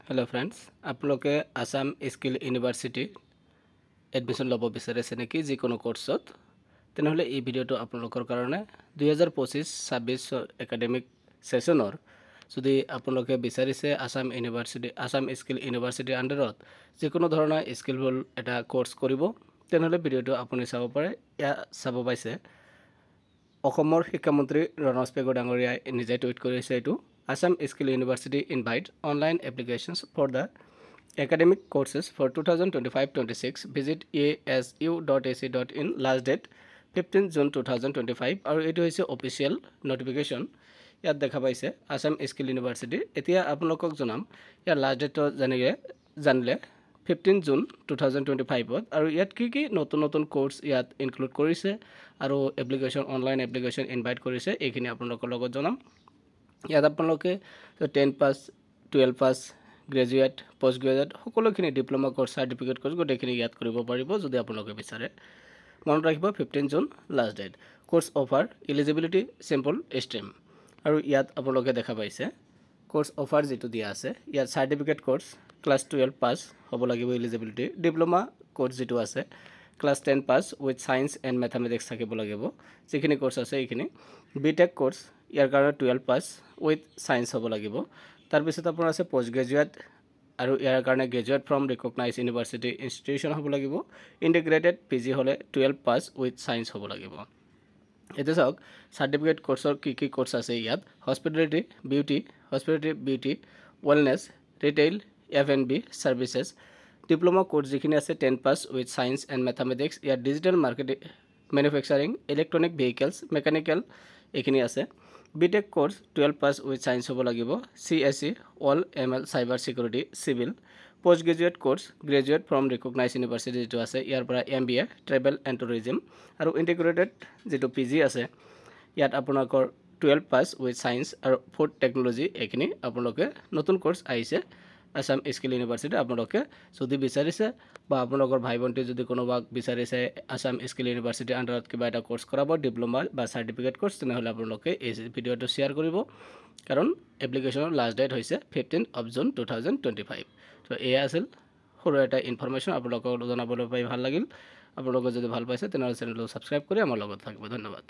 Hello friends आपलोके Assam skill university admission लब विचारिसे नेকি जिकोनो कोर्सत तेनहले এই ভিডিওটো আপোনালোকৰ কাৰণে 2025-26 একাডেমিক সেশনৰ যদি আপোনালোকে বিচাৰিছে আসাম স্কিল ইউনিভাৰ্চিটি আন্ডাৰত যিকোনো ধৰণৰ স্কিলফুল এটা কোৰ্স কৰিব তেনহলে ভিডিওটো আপুনি চাব পাৰে ইয়া চাব পাইছে অসমৰ শিক্ষামন্ত্ৰী ৰণোজ পেগু ডাঙৰীয়াই নিজে টুইট কৰিছে এটো Assam Skill University invite online applications for the academic courses for 2025-26. Visit asu.ac.in. Last date 15 June 2025. और ये तो official notification याद देखा पाइसे Assam Skill University. इतिया आप लोगों को जनाम या last date तो जानले 15 June 2025 और याद की नतुन course याद include करिसे और application online application invite करिसे एक ही आप लोगों को जनाम ইয়াত আপোনালোকে 10 pass 12 pass graduate post graduate সকলোখিনি ডিপ্লোমা কোৰ্স সাৰ্টিফিকেট কোৰ্স গোটেইখিনি ইয়াত কৰিব পাৰিব যদি আপোনালোকে বিচাৰে মনত ৰাখিব 15 June last date course offer eligibility simple stream আৰু ইয়াত আপোনালোকে দেখা পাইছে কোৰ্স অফাৰ যেটো দিয়া আছে ইয়াত সাৰ্টিফিকেট কোৰ্স ক্লাস 12 পাস হ'ব লাগিব এলিজিবিলিটি ডিপ্লোমা কোৰ্স যেটো আছে class 10 pass with science and mathematics থাকিব লাগিব যিখিনি কোৰ্স আছে এইখিনি বিটেক কোৰ্স ইয়াৰ কাৰণে 12 পাস উইথ সায়েন্স হ'ব লাগিব তাৰ পিছত আপোনাৰ আছে পোষ্ট গ্ৰেজুৱেট আৰু ইয়াৰ কাৰণে graduate from recognise university institution হ'ব লাগিব ইন্টিগ্ৰেটেড পিজি হলে 12 পাস উইথ সায়েন্স হ'ব লাগিব এতে চাওক সাৰ্টিফিকেট কোৰ্সৰ কি কোৰ্স আছে ইয়াত hospitality beauty wellness retail F&B services diploma course যিখিনি আছে 10 pass with science and mathematics ইয়াৰ digital marketing manufacturing electronic vehicles mechanical এইখিনি আছে BTech course 12 pass with science হ'ব লাগিব CSE all ML cyber security civil post graduate course graduate from recognise university যেটো আছে ইয়াৰ পৰা MBA ট্ৰেভেল এণ্ড টুৰিজম আৰু ইন্টিগ্ৰেটেড যেটো PG আছে ইয়াত আপোনালোকৰ 12 পাস উইথ সায়েন্স আৰু ফুড টেকনলজি এইখিনি আপোনালোকে নতুন কোৰ্স আহিছে আসাম স্কিল ইউনিভাৰ্চিটি আপোনালোকে যদি বিচাৰিছে বা আপোনালোকৰ ভাই ভণ্টি যদি কোনোবাক বিচাৰিছে আসাম স্কিল ইউনিভাৰ্চিটি আন্ডাৰত কিবা এটা কোৰ্স কৰাব ডিপ্লোমা বা সাৰ্টিফিকেট কোৰ্স তেনেহলে আপোনালোকে এই ভিডিওটো শেয়াৰ কৰিব কাৰণ এপ্লিকেশনৰ লাষ্ট ডেট হৈছে 15 জুন 2025 তো এই আছিল সৰু এটা ইনফৰমেশন আপোনালোকক জনাবলৈ পাই ভাল লাগিল আপোনালোকে যদি ভাল পাইছে তেনেহলে চেনেলটো সাবস্ক্ৰাইব কৰি আমাৰ লগত থাকিব ধন্যবাদ